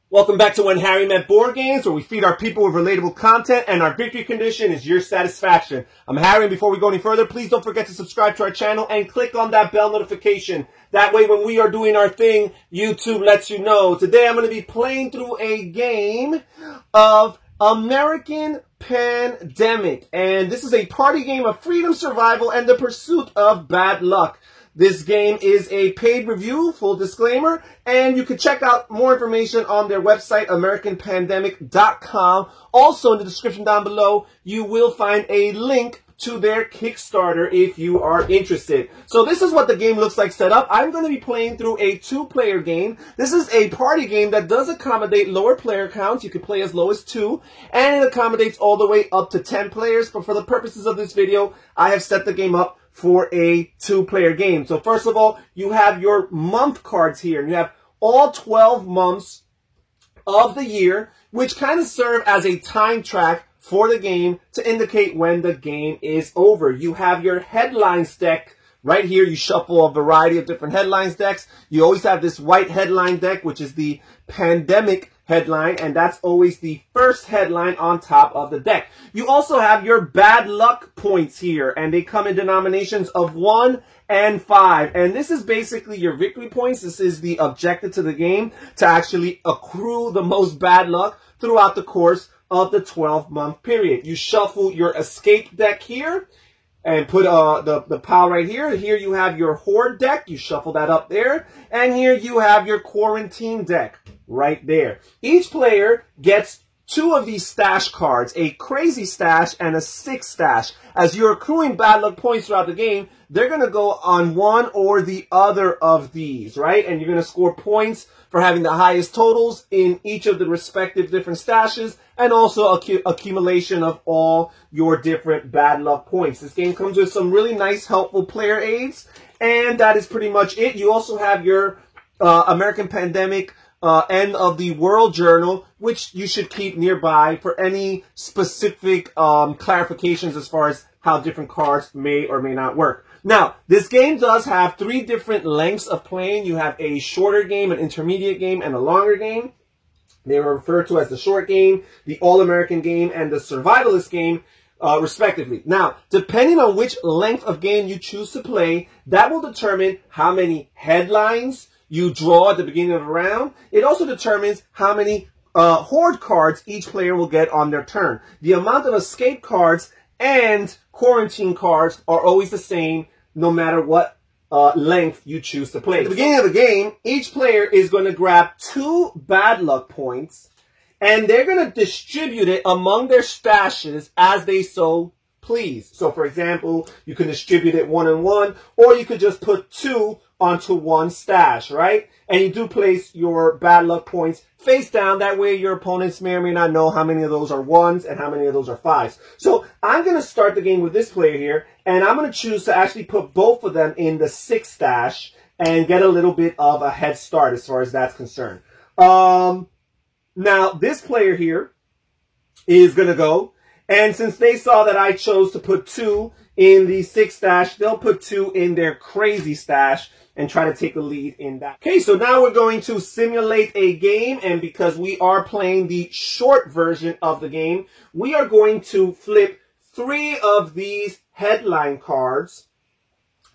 Welcome back to When Harry Met Board Games, where we feed our people with relatable content, and our victory condition is your satisfaction. I'm Harry, and before we go any further, please don't forget to subscribe to our channel and click on that bell notification. That way, when we are doing our thing, YouTube lets you know. Today, I'm going to be playing through a game of American Pandemic, and this is a party game of freedom, survival, and the pursuit of bad luck. This game is a paid review, full disclaimer, and you can check out more information on their website, AmericanPandemic.com. Also, in the description down below, you will find a link to their Kickstarter if you are interested. So this is what the game looks like set up. I'm going to be playing through a two-player game. This is a party game that does accommodate lower player counts. You can play as low as 2, and it accommodates all the way up to 10 players. But for the purposes of this video, I have set the game up for a two-player game. So first of all, you have your month cards here, and you have all 12 months of the year, which kind of serve as a time track for the game to indicate when the game is over. You have your headlines deck right here. You shuffle a variety of different headlines decks. You always have this white headline deck, which is the pandemic headline, and that's always the first headline on top of the deck. You also have your bad luck points here, and they come in denominations of 1 and 5. And this is basically your victory points. This is the objective to the game, to actually accrue the most bad luck throughout the course of the 12-month period. You shuffle your escape deck here and put the pile right here. Here you have your horde deck. You shuffle that up there. And here you have your quarantine deck right there. Each player gets 2 of these stash cards, a crazy stash and a 6 stash. As you're accruing bad luck points throughout the game, they're going to go on one or the other of these, right? And you're going to score points for having the highest totals in each of the respective different stashes, and also accumulation of all your different bad luck points. This game comes with some really nice, helpful player aids, and that is pretty much it. You also have your American Pandemic end of the world journal, which you should keep nearby for any specific clarifications as far as how different cards may or may not work. Now, this game does have 3 different lengths of playing. You have a shorter game, an intermediate game, and a longer game. They are referred to as the short game, the All-American game, and the Survivalist game, respectively. Now, depending on which length of game you choose to play, that will determine how many headlines you draw at the beginning of the round. It also determines how many horde cards each player will get on their turn. The amount of escape cards and quarantine cards are always the same, no matter what length you choose to play. At the beginning of the game, each player is going to grab 2 bad luck points, and they're going to distribute it among their stashes as they so please. So, for example, you can distribute it 1 and 1, or you could just put 2 onto 1 stash, right? And you do place your bad luck points face down. That way your opponents may or may not know how many of those are 1s and how many of those are 5s. So I'm going to start the game with this player here, and I'm going to choose to actually put both of them in the 6 stash and get a little bit of a head start as far as that's concerned. Now, this player here is going to go, and since they saw that I chose to put 2 in the 6 stash, they'll put 2 in their crazy stash and try to take the lead in that. Okay, so now we're going to simulate a game, and because we are playing the short version of the game, we are going to flip 3 of these headline cards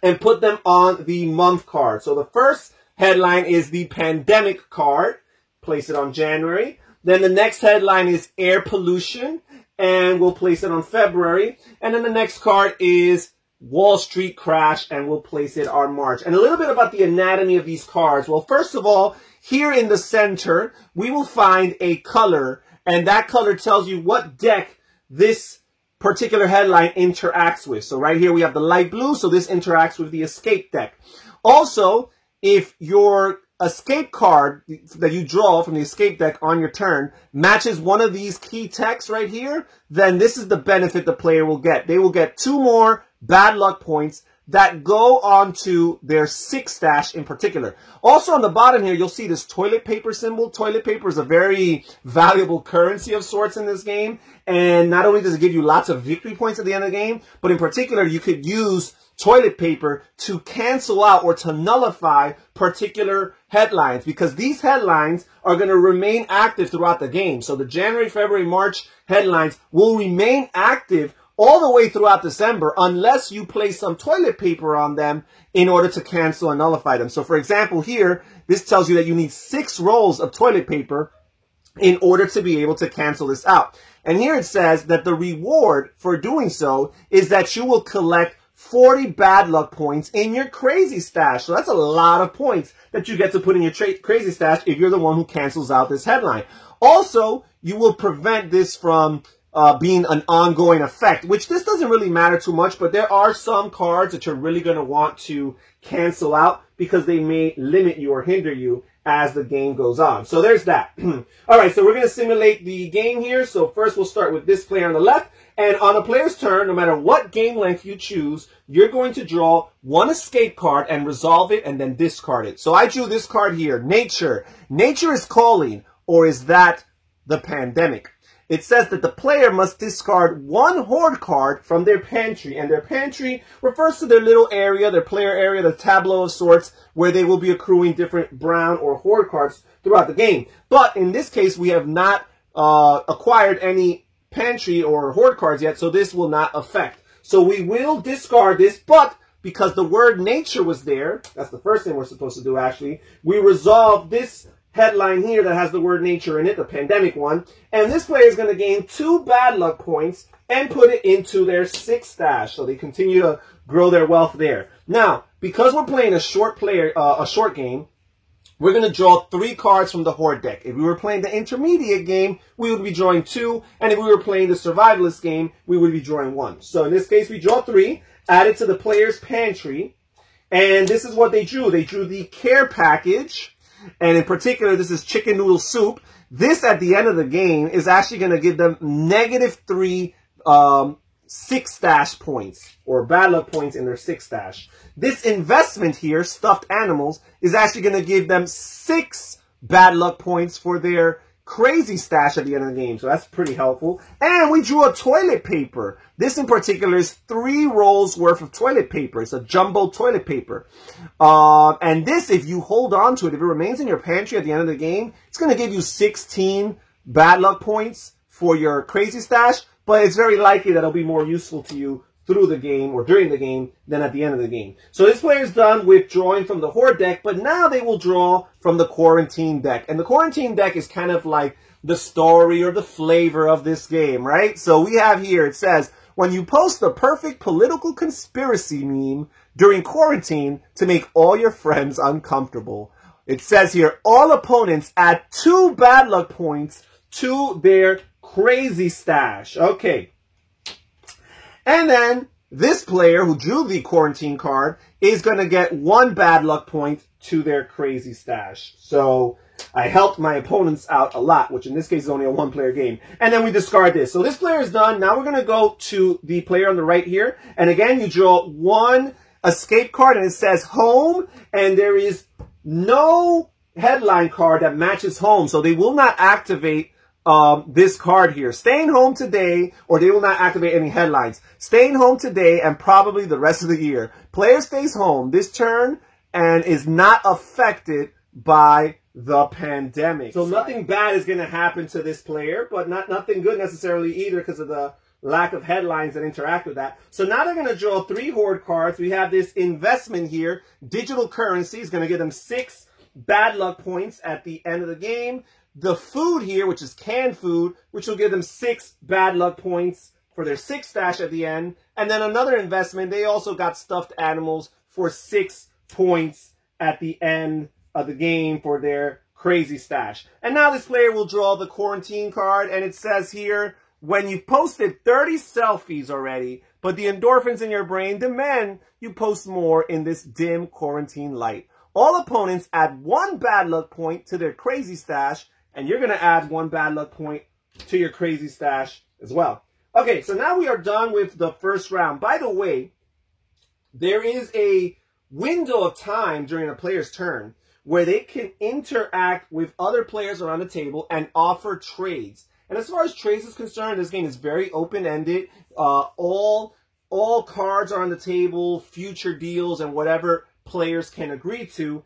and put them on the month card. So the first headline is the pandemic card. Place it on January. Then the next headline is air pollution, and we'll place it on February. And then the next card is Wall Street crash, and we'll place it on March. And a little bit about the anatomy of these cards. Well, first of all, here in the center, we will find a color, and that color tells you what deck this particular headline interacts with. So right here we have the light blue, so this interacts with the escape deck. Also, if your escape card that you draw from the escape deck on your turn matches one of these key texts right here, then this is the benefit the player will get. They will get 2 more bad luck points that go onto their 6 stash in particular. Also on the bottom here, you'll see this toilet paper symbol. Toilet paper is a very valuable currency of sorts in this game. And not only does it give you lots of victory points at the end of the game, but in particular, you could use toilet paper to cancel out or to nullify particular headlines, because these headlines are going to remain active throughout the game. So the January, February, March headlines will remain active all the way throughout December unless you place some toilet paper on them in order to cancel and nullify them. So for example here, this tells you that you need 6 rolls of toilet paper in order to be able to cancel this out. And here it says that the reward for doing so is that you will collect 40 bad luck points in your crazy stash. So that's a lot of points that you get to put in your crazy stash if you're the one who cancels out this headline. Also, you will prevent this from being an ongoing effect, which this doesn't really matter too much, but there are some cards that you're really going to want to cancel out because they may limit you or hinder you as the game goes on. So there's that. All right, so we're going to simulate the game here. So first we'll start with this player on the left. And on a player's turn, no matter what game length you choose, you're going to draw one escape card and resolve it and then discard it. So I drew this card here, Nature. Nature is calling, or is that the pandemic? It says that the player must discard one horde card from their pantry. And their pantry refers to their little area, their player area, the tableau of sorts, where they will be accruing different brown or horde cards throughout the game. But in this case, we have not acquired any pantry or horde cards yet, so this will not affect. So we will discard this, but because the word nature was there, that's the first thing we're supposed to do actually, we resolve this headline here that has the word nature in it, the pandemic one, and this player is going to gain 2 bad luck points and put it into their 6 stash, so they continue to grow their wealth there. Now, because we're playing a short game, we're going to draw 3 cards from the horde deck. If we were playing the intermediate game, we would be drawing 2, and if we were playing the survivalist game, we would be drawing 1. So in this case, we draw 3, added to the player's pantry, and this is what they drew. They drew the care package. And in particular, this is chicken noodle soup. This, at the end of the game, is actually going to give them -3 6 stash points, or bad luck points in their 6 stash. This investment here, stuffed animals, is actually going to give them 6 bad luck points for their crazy stash at the end of the game. So that's pretty helpful. And we drew a toilet paper. This in particular is 3 rolls worth of toilet paper. It's a jumbo toilet paper. And this, if you hold on to it, if it remains in your pantry at the end of the game, it's going to give you 16 bad luck points for your crazy stash. But it's very likely that it'll be more useful to you through the game or during the game than at the end of the game. So this player is done with drawing from the horde deck, but now they will draw from the quarantine deck. And the quarantine deck is kind of like the story or the flavor of this game, right? So we have here, it says, when you post the perfect political conspiracy meme during quarantine to make all your friends uncomfortable. It says here, all opponents add 2 bad luck points to their crazy stash. Okay. And then this player who drew the quarantine card is going to get 1 bad luck point to their crazy stash. So I helped my opponents out a lot, which in this case is only a 1-player game. And then we discard this. So this player is done. Now we're going to go to the player on the right here. And again, you draw 1 escape card and it says home. And there is no headline card that matches home. So they will not activate this card here. Staying home today, or they will not activate any headlines. Staying home today and probably the rest of the year. Player stays home this turn and is not affected by the pandemic. So nothing bad is going to happen to this player, but nothing good necessarily either because of the lack of headlines that interact with that. So now they're going to draw 3 horde cards. We have this investment here. Digital currency is going to give them 6 bad luck points at the end of the game. The food here, which is canned food, which will give them 6 bad luck points for their 6 stash at the end. And then another investment, they also got stuffed animals for 6 points at the end of the game for their crazy stash. And now this player will draw the quarantine card, and it says here, when you posted 30 selfies already, but the endorphins in your brain demand you post more in this dim quarantine light. All opponents add 1 bad luck point to their crazy stash, and you're going to add 1 bad luck point to your crazy stash as well. Okay, so now we are done with the first round. By the way, there is a window of time during a player's turn where they can interact with other players around the table and offer trades. And as far as trades is concerned, this game is very open-ended. All all cards are on the table, future deals, and whatever players can agree to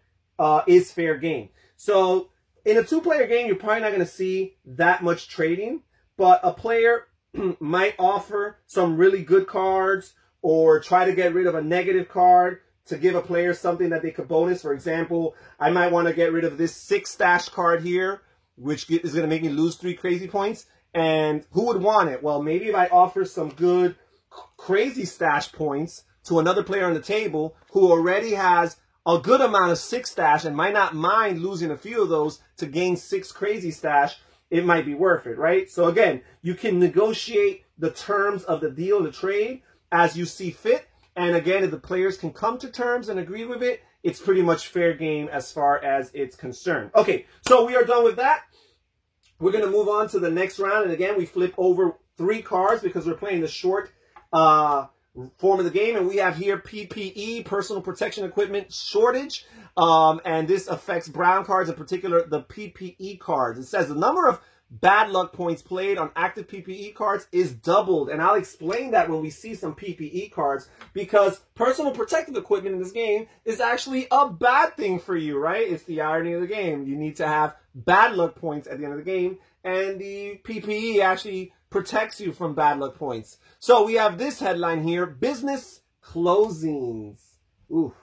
is fair game. So in a two-player game, you're probably not going to see that much trading, but a player might offer some really good cards or try to get rid of a negative card to give a player something that they could bonus. For example, I might want to get rid of this 6 stash card here, which is going to make me lose 3 crazy points. And who would want it? Well, maybe if I offer some good crazy stash points to another player on the table who already has a good amount of 6 stash and might not mind losing a few of those to gain 6 crazy stash, it might be worth it, right? So again, you can negotiate the terms of the deal, the trade, as you see fit. And again, if the players can come to terms and agree with it, it's pretty much fair game as far as it's concerned. Okay, so we are done with that. We're going to move on to the next round. And again, we flip over 3 cards because we're playing the short form of the game. And we have here PPE, Personal Protection Equipment Shortage. And this affects brown cards, in particular the PPE cards. It says the number of bad luck points played on active PPE cards is doubled. And I'll explain that when we see some PPE cards, because personal protective equipment in this game is actually a bad thing for you, right? It's the irony of the game. You need to have bad luck points at the end of the game, and the PPE actually protects you from bad luck points. So we have this headline here, business closings. Ooh.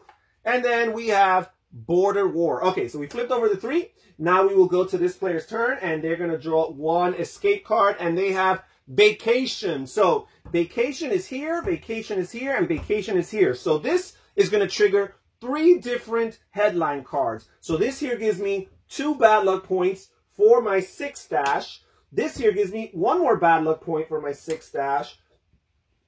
And then we have border war. Okay, so we flipped over the 3. Now we will go to this player's turn, and they're going to draw 1 escape card, and they have vacation. So vacation is here, and vacation is here. So this is going to trigger 3 different headline cards. So this here gives me 2 bad luck points for my 6 stash. This here gives me 1 more bad luck point for my 6 stash.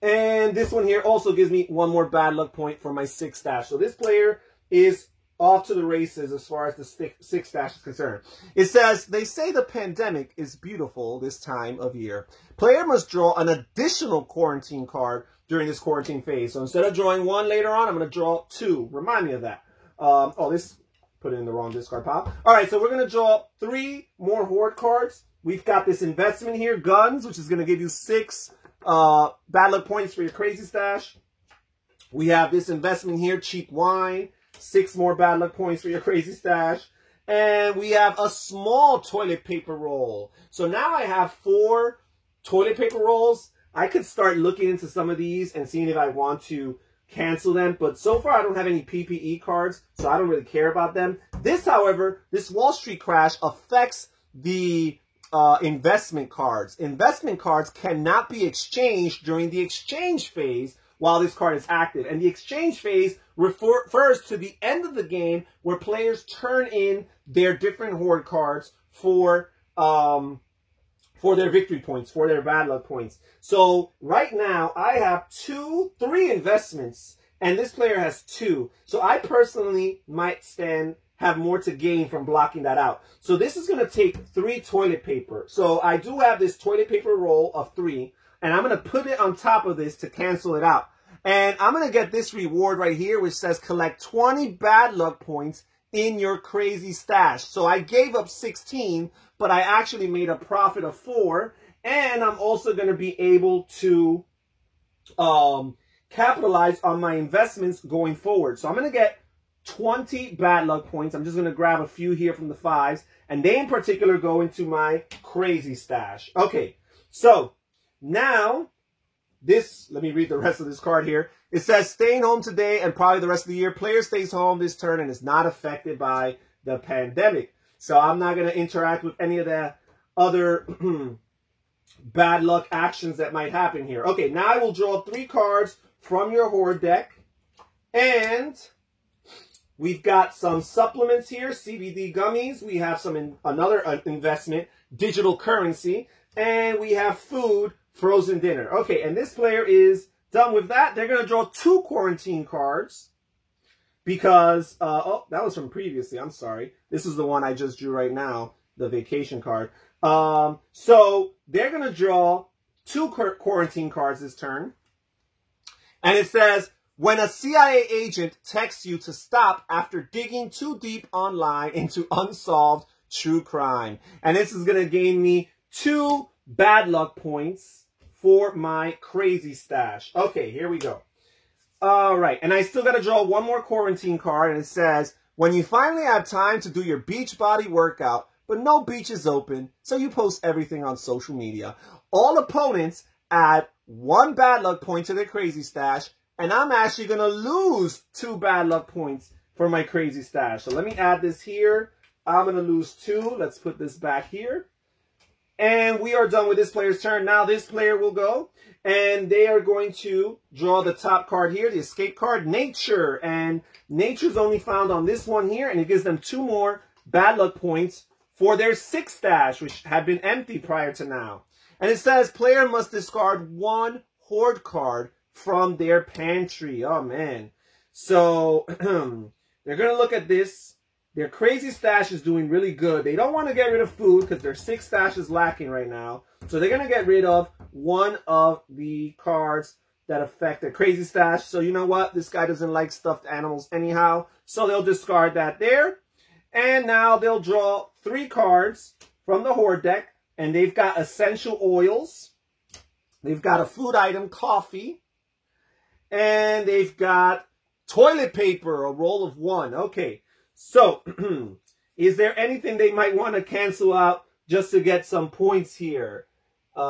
And this one here also gives me 1 more bad luck point for my 6 stash. So this player is off to the races as far as the 6 stash is concerned. It says, they say the pandemic is beautiful this time of year. Player must draw an additional quarantine card during this quarantine phase. So instead of drawing 1 later on, I'm going to draw 2. Remind me of that. This put it in the wrong discard pile. All right, so we're going to draw 3 more horde cards. We've got this investment here, guns, which is going to give you 6 bad luck points for your crazy stash. We have this investment here, cheap wine. 6 more bad luck points for your crazy stash. And we have a small toilet paper roll. So now I have 4 toilet paper rolls. I could start looking into some of these and seeing if I want to cancel them. But so far, I don't have any PPE cards, so I don't really care about them. This, however, this Wall Street crash affects the investment cards. Investment cards cannot be exchanged during the exchange phase while this card is active. And the exchange phase refers to the end of the game where players turn in their different horde cards for their victory points, for their bad luck points. So right now I have 3 investments and this player has 2. So I personally might have more to gain from blocking that out. So this is going to take 3 toilet paper. So I do have this toilet paper roll of 3. And I'm going to put it on top of this to cancel it out. And I'm going to get this reward right here, which says collect 20 bad luck points in your crazy stash. So I gave up 16, but I actually made a profit of 4. And I'm also going to be able to capitalize on my investments going forward. So I'm going to get 20 bad luck points. I'm just going to grab a few here from the 5s. And they in particular go into my crazy stash. Okay, so now, let me read the rest of this card here. It says, staying home today and probably the rest of the year. Player stays home this turn and is not affected by the pandemic. So I'm not going to interact with any of the other bad luck actions that might happen here. Okay, now I will draw 3 cards from your horde deck. And we've got some supplements here, CBD gummies. We have another investment, digital currency. And we have food, frozen dinner. Okay, and this player is done with that. They're going to draw 2 quarantine cards because, that was from previously. I'm sorry. This is the one I just drew right now, the vacation card. So they're going to draw 2 quarantine cards this turn. And it says, when a CIA agent texts you to stop after digging too deep online into unsolved true crime. And this is going to gain me 2 bad luck points for my crazy stash. Okay, here we go. All right, and I still got to draw one more quarantine card, and it says, when you finally have time to do your beach body workout, but no beach is open, so you post everything on social media. All opponents add 1 bad luck point to their crazy stash, and I'm actually going to lose 2 bad luck points for my crazy stash. So let me add this here. I'm going to lose 2. Let's put this back here. And we are done with this player's turn. Now this player will go, and they are going to draw the top card here, the escape card, Nature. And Nature is only found on this one here, and it gives them 2 more bad luck points for their 6 stash, which had been empty prior to now. And it says player must discard 1 Horde card from their pantry. Oh, man. So they're going to look at this. Their crazy stash is doing really good. They don't want to get rid of food because their 6 stash is lacking right now. So they're going to get rid of 1 of the cards that affect their crazy stash. So you know what? This guy doesn't like stuffed animals anyhow. So they'll discard that there. And now they'll draw 3 cards from the Horde deck. And they've got essential oils. They've got a food item, coffee. And they've got toilet paper, a roll of 1. Okay. So, is there anything they might want to cancel out just to get some points here? Take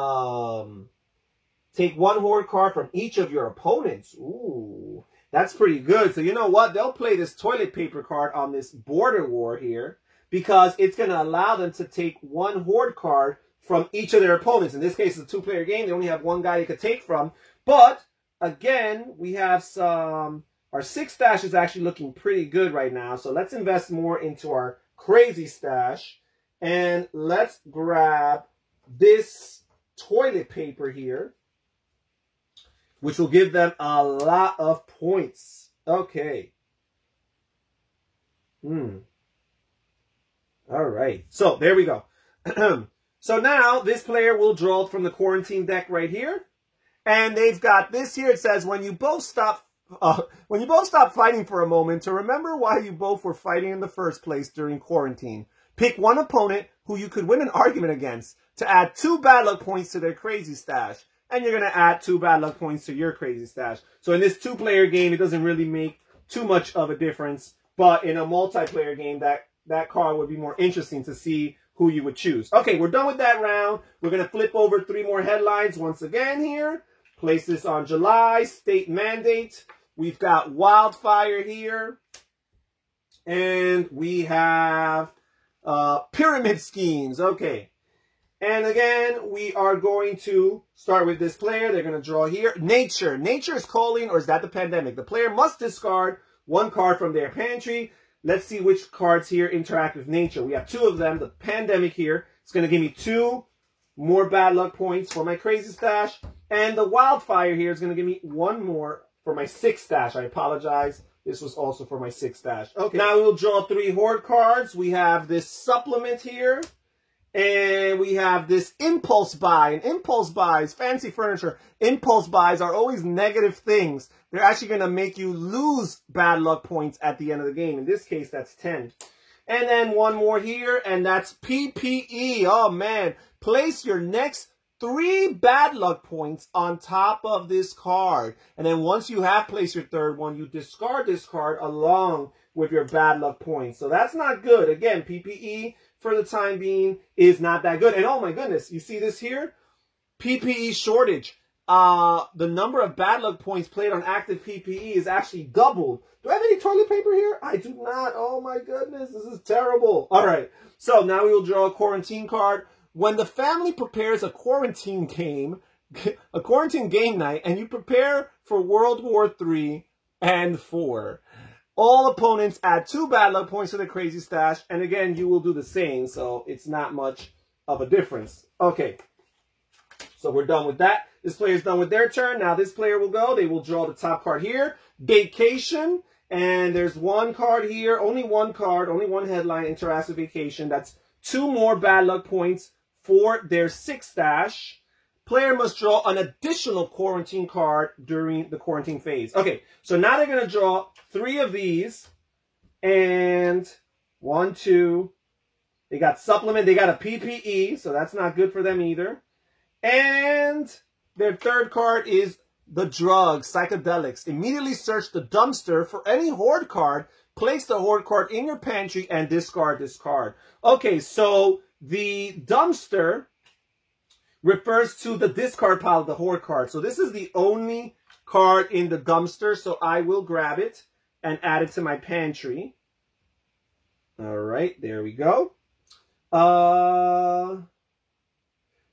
1 Horde card from each of your opponents. Ooh, that's pretty good. So, you know what? They'll play this toilet paper card on this border war here because it's going to allow them to take 1 Horde card from each of their opponents. In this case, it's a 2-player game. They only have 1 guy they could take from. But, again, we have some... Our 6 stash is actually looking pretty good right now. So let's invest more into our crazy stash. And let's grab this toilet paper here, which will give them a lot of points. Okay. All right. So there we go. So now this player will draw from the quarantine deck right here. And they've got this here. It says, when you both stop fighting for a moment, to remember why you both were fighting in the first place during quarantine. Pick 1 opponent who you could win an argument against to add 2 bad luck points to their crazy stash. And you're going to add 2 bad luck points to your crazy stash. So in this 2-player game, it doesn't really make too much of a difference. But in a multiplayer game, that card would be more interesting to see who you would choose. Okay, we're done with that round. We're going to flip over 3 more headlines once again here. Place this on July, state mandate. We've got wildfire here. And we have pyramid schemes. Okay. And again, we are going to start with this player. They're going to draw here. Nature. Nature is calling, or is that the pandemic? The player must discard 1 card from their pantry. Let's see which cards here interact with nature. We have 2 of them. The pandemic here is going to give me 2 more bad luck points for my crazy stash. And the wildfire here is going to give me 1 more for my 6 stash. I apologize. This was also for my 6 stash. Okay. Now we'll draw 3 Horde cards. We have this supplement here. And we have this impulse buy. And impulse buys, fancy furniture, impulse buys are always negative things. They're actually going to make you lose bad luck points at the end of the game. In this case, that's 10. And then 1 more here, and that's PPE. Oh, man. Place your next 3 bad luck points on top of this card. And then once you have placed your 3rd one, you discard this card along with your bad luck points. So that's not good. Again, PPE for the time being is not that good. And oh my goodness, you see this here? PPE shortage. The number of bad luck points played on active PPE is actually doubled. Do I have any toilet paper here? I do not. Oh my goodness, this is terrible. All right, so now we will draw a quarantine card. When the family prepares a quarantine game night, and you prepare for World War III and IV, all opponents add 2 bad luck points to the crazy stash, and again, you will do the same, so it's not much of a difference. Okay, so we're done with that. This player's done with their turn. Now this player will go. They will draw the top card here, Vacation, and there's 1 card here, only 1 card, only 1 headline, Interactive Vacation. That's 2 more bad luck points for their 6 stash. Player must draw an additional quarantine card during the quarantine phase. Okay, so now they're going to draw 3 of these. And 1, 2. They got supplement. They got a PPE, so that's not good for them either. And Their third card is the drugs, psychedelics. Immediately search the dumpster for any Horde card. Place the Horde card in your pantry and discard this card. Okay, so the dumpster refers to the discard pile of the Horde card. So this is the only card in the dumpster. So I will grab it and add it to my pantry. All right, there we go.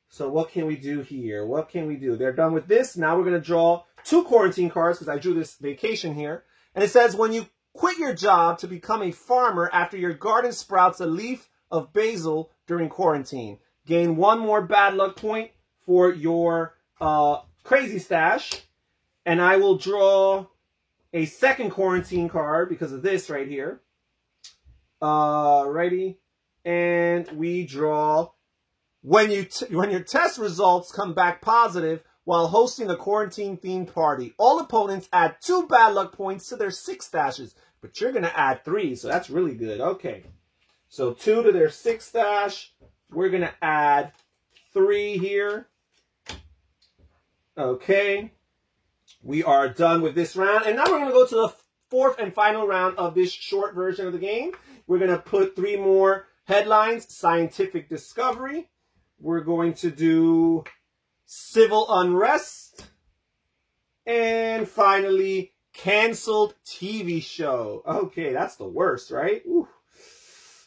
So what can we do here? What can we do? They're done with this. Now we're going to draw 2 quarantine cards because I drew this vacation here. And it says, when you quit your job to become a farmer after your garden sprouts a leaf of basil during quarantine, gain 1 more bad luck point for your crazy stash. And I will draw a second quarantine card because of this right here. Righty. And we draw, when your test results come back positive while hosting a quarantine-themed party, all opponents add 2 bad luck points to their 6 stashes. But you're going to add 3, so that's really good. Okay. So 2 to their 6 stash. We're going to add 3 here. Okay. We are done with this round. And now we're going to go to the 4th and final round of this short version of the game. We're going to put 3 more headlines. Scientific discovery. We're going to do civil unrest. And finally, canceled TV show. Okay, that's the worst, right? Ooh,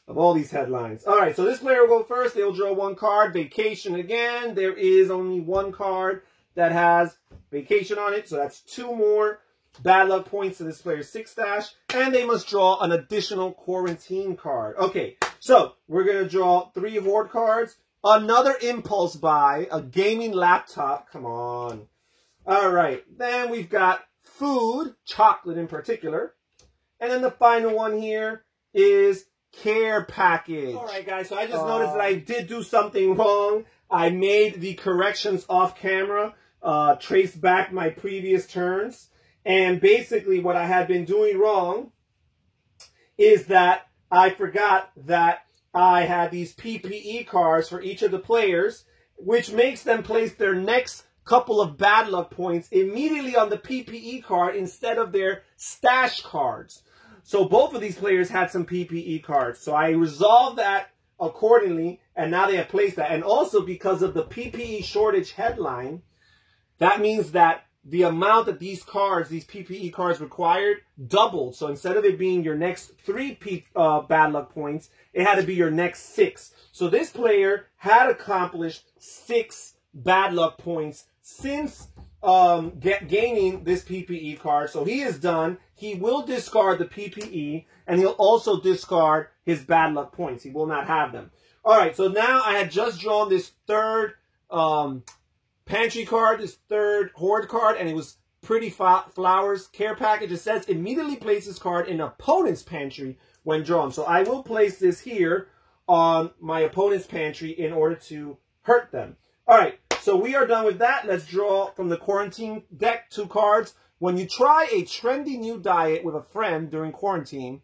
of all these headlines. All right, so this player will go first. They'll draw 1 card. Vacation again. There is only 1 card that has vacation on it. So that's 2 more bad luck points to this player's 6 stash. And they must draw an additional quarantine card. Okay, so we're going to draw 3 Horde cards. Another impulse buy. A gaming laptop. Come on. All right. Then we've got food. Chocolate in particular. And then the final one here is care package. All right, guys. So I just noticed that I did do something wrong. I made the corrections off camera. Traced back my previous turns. And basically what I had been doing wrong is that I forgot that I had these PPE cards for each of the players, which makes them place their next couple of bad luck points immediately on the PPE card instead of their stash cards. So both of these players had some PPE cards. So I resolved that accordingly, and now they have placed that. And also because of the PPE shortage headline, that means that the amount that these cards, these PPE cards required, doubled. So instead of it being your next 3 bad luck points, it had to be your next 6. So this player had accomplished 6 bad luck points since gaining this PPE card. So he is done. He will discard the PPE, and he'll also discard his bad luck points. He will not have them. All right, so now I had just drawn this 3rd pantry card, this 3rd Horde card, and it was Pretty Flowers care package. It says immediately place this card in opponent's pantry when drawn. So I will place this here on my opponent's pantry in order to hurt them. All right, so we are done with that. Let's draw from the quarantine deck 2 cards. When you try a trendy new diet with a friend during quarantine,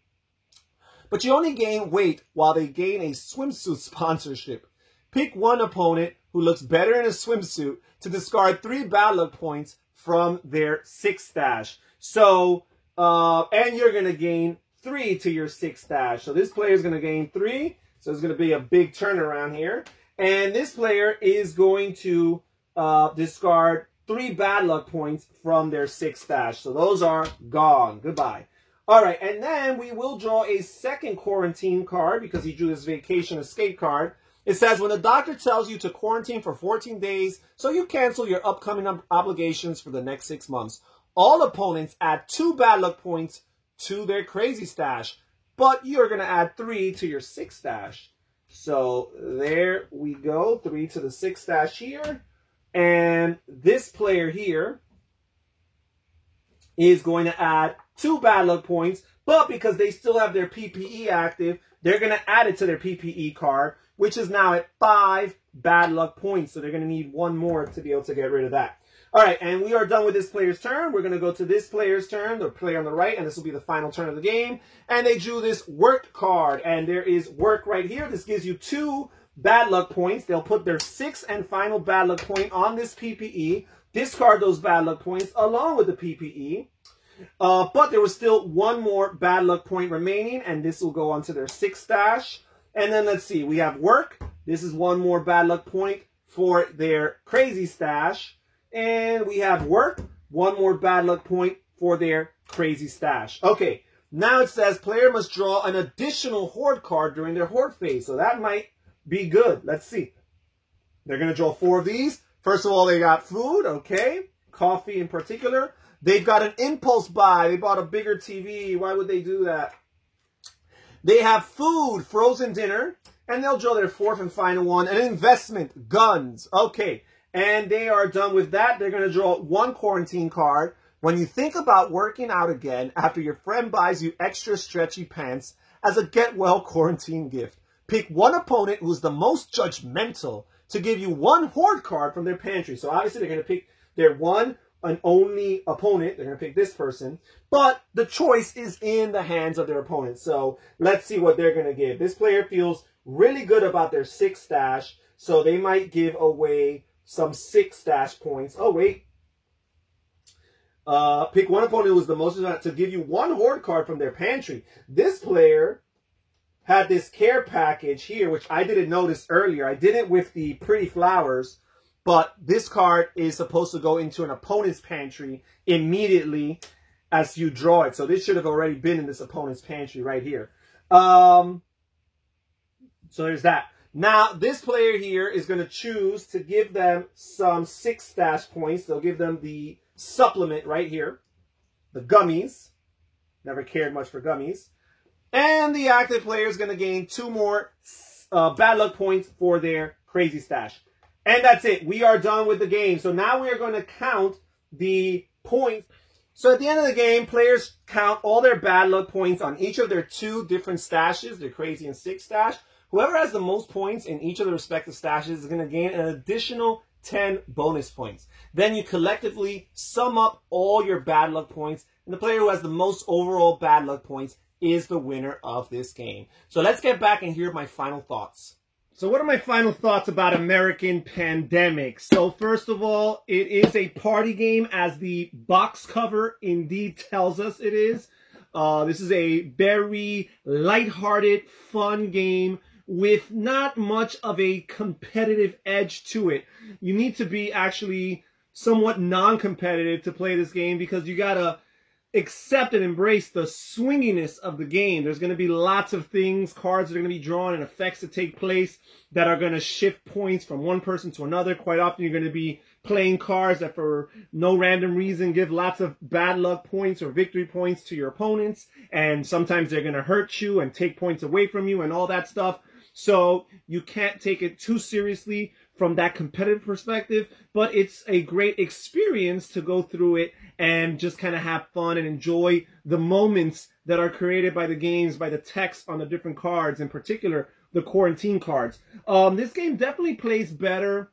but you only gain weight while they gain a swimsuit sponsorship, pick one opponent who looks better in a swimsuit to discard 3 bad luck points from their 6 stash. So, and you're going to gain 3 to your 6 stash. So this player is going to gain 3. So it's going to be a big turnaround here. And this player is going to discard 3 bad luck points from their 6 stash. So those are gone. Goodbye. All right, and then we will draw a second quarantine card because he drew this vacation escape card. It says, when the doctor tells you to quarantine for 14 days, so you cancel your upcoming obligations for the next 6 months, all opponents add 2 bad luck points to their crazy stash, but you're going to add 3 to your 6 stash. So there we go, 3 to the 6 stash here. And this player here is going to add 2 bad luck points, but because they still have their PPE active, they're going to add it to their PPE card, which is now at 5 bad luck points. So they're going to need 1 more to be able to get rid of that. All right, and we are done with this player's turn. We're going to go to this player's turn, the player on the right, and this will be the final turn of the game. And they drew this work card, and there is work right here. This gives you 2 bad luck points. They'll put their 6th and final bad luck point on this PPE. discard those bad luck points along with the PPE. But there was still one more bad luck point remaining, and this will go onto their 6 stash. And then let's see, we have work. This is one more bad luck point for their crazy stash. And we have work, one more bad luck point for their crazy stash. Okay, now it says player must draw an additional horde card during their horde phase. So that might be good. Let's see. They're going to draw 4 of these. First of all, they got food, okay. Coffee in particular. They've got an impulse buy. They bought a bigger TV. Why would they do that? They have food, frozen dinner, and they'll draw their 4th and final one. An investment, guns. Okay, and they are done with that. They're going to draw 1 quarantine card. When you think about working out again after your friend buys you extra stretchy pants as a get well quarantine gift, pick one opponent who's the most judgmental to give you 1 horde card from their pantry. So obviously they're going to pick their one and only opponent. They're going to pick this person, but the choice is in the hands of their opponent. So let's see what they're going to give. This player feels really good about their 6 stash, so they might give away some 6 stash points. Oh, wait. Pick one opponent who's the most to give you 1 horde card from their pantry. This player had this care package here, which I didn't notice earlier. I did it with the pretty flowers. But this card is supposed to go into an opponent's pantry immediately as you draw it. So this should have already been in this opponent's pantry right here. So there's that. Now, this player here is going to choose to give them some 6 stash points. They'll give them the supplement right here. The gummies. Never cared much for gummies. And the active player is going to gain 2 more bad luck points for their crazy stash. And that's it. We are done with the game. So now we are going to count the points. So at the end of the game, players count all their bad luck points on each of their 2 different stashes, their crazy and 6 stash. Whoever has the most points in each of the respective stashes is going to gain an additional 10 bonus points. Then you collectively sum up all your bad luck points, and the player who has the most overall bad luck points is the winner of this game. So let's get back and hear my final thoughts. So what are my final thoughts about American Pandemic? So first of all, it is a party game, as the box cover indeed tells us it is. This is a very lighthearted, fun game with not much of a competitive edge to it. You need to be actually somewhat non-competitive to play this game, because you gotta accept and embrace the swinginess of the game. There's going to be lots of things, cards that are going to be drawn, and effects that take place that are going to shift points from one person to another. Quite often you're going to be playing cards that for no random reason give lots of bad luck points or victory points to your opponents, and sometimes they're going to hurt you and take points away from you and all that stuff. So you can't take it too seriously from that competitive perspective, but it's a great experience to go through it and just kind of have fun and enjoy the moments that are created by the games, by the text on the different cards, in particular the quarantine cards. This game definitely plays better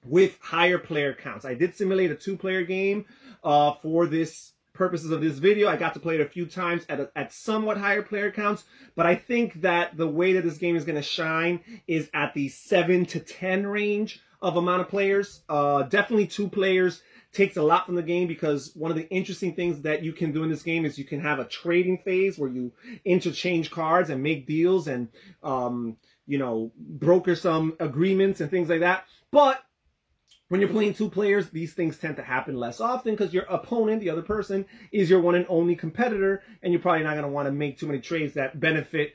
with higher player counts. I did simulate a 2-player game for this purposes of this video. I got to play it a few times at somewhat higher player counts, but I think that the way that this game is going to shine is at the 7 to 10 range of amount of players. Definitely 2 players takes a lot from the game, because one of the interesting things that you can do in this game is you can have a trading phase where you interchange cards and make deals and, you know, broker some agreements and things like that. But when you're playing 2 players, these things tend to happen less often, because your opponent, the other person, is your one and only competitor, and you're probably not going to want to make too many trades that benefit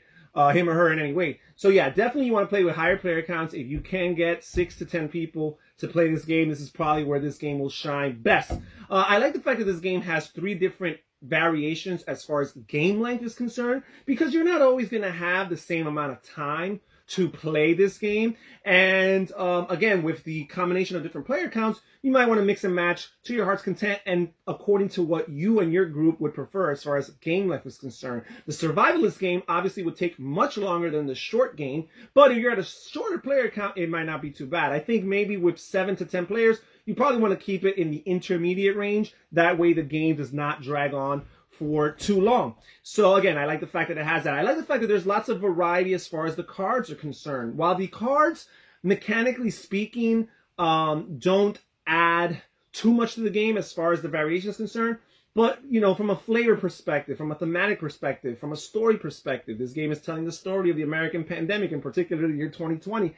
him or her in any way. So yeah, definitely you want to play with higher player counts. If you can get 6 to 10 people to play this game, this is probably where this game will shine best. I like the fact that this game has 3 different variations as far as game length is concerned, because you're not always going to have the same amount of time to play this game. And again, with the combination of different player counts, you might want to mix and match to your heart's content and according to what you and your group would prefer as far as game life is concerned. The survivalist game obviously would take much longer than the short game, but if you're at a shorter player count, it might not be too bad. I think maybe with 7 to 10 players, you probably want to keep it in the intermediate range. That way the game does not drag on for too long. So again, I like the fact that it has that. I like the fact that there's lots of variety as far as the cards are concerned. While the cards, mechanically speaking, don't add too much to the game as far as the variation is concerned. But, you know, from a flavor perspective, from a thematic perspective, from a story perspective, this game is telling the story of the American pandemic, in particular the year 2020.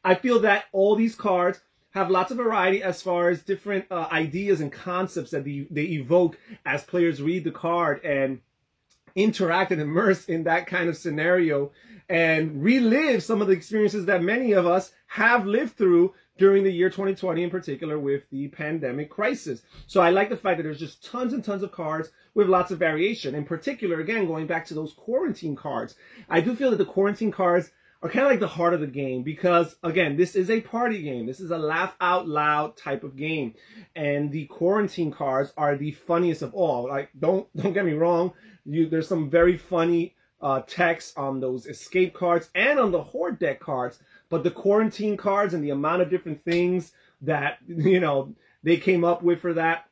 I feel that all these cards have lots of variety as far as different ideas and concepts that they evoke as players read the card and interact and immerse in that kind of scenario and relive some of the experiences that many of us have lived through during the year 2020, in particular with the pandemic crisis. So I like the fact that there's just tons and tons of cards with lots of variation. In particular, again, going back to those quarantine cards, I do feel that the quarantine cards are kind of like the heart of the game because, again, this is a party game. This is a laugh out loud type of game. And the quarantine cards are the funniest of all. Like, don't get me wrong. There's some very funny text on those escape cards and on the horde deck cards. But the quarantine cards and the amount of different things that, you know, they came up with for that,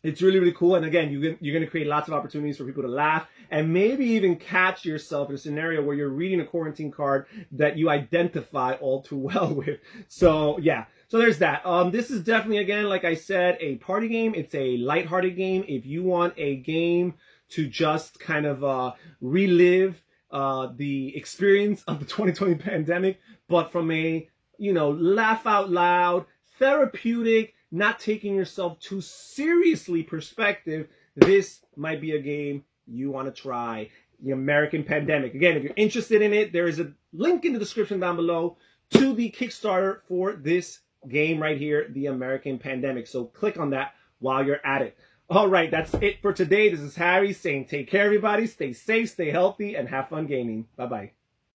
it's really, really cool. And again, you're going to create lots of opportunities for people to laugh and maybe even catch yourself in a scenario where you're reading a quarantine card that you identify all too well with. So, yeah. So there's that. This is definitely, again, like I said, a party game. It's a lighthearted game. If you want a game to just kind of relive the experience of the 2020 pandemic, but from a, you know, laugh out loud, therapeutic, not taking yourself too seriously perspective, this might be a game you want to try. The American Pandemic. Again, if you're interested in it, there is a link in the description down below to the Kickstarter for this game right here, The American Pandemic. So click on that while you're at it. All right, that's it for today. This is Harry saying take care, everybody. Stay safe, stay healthy, and have fun gaming. Bye-bye.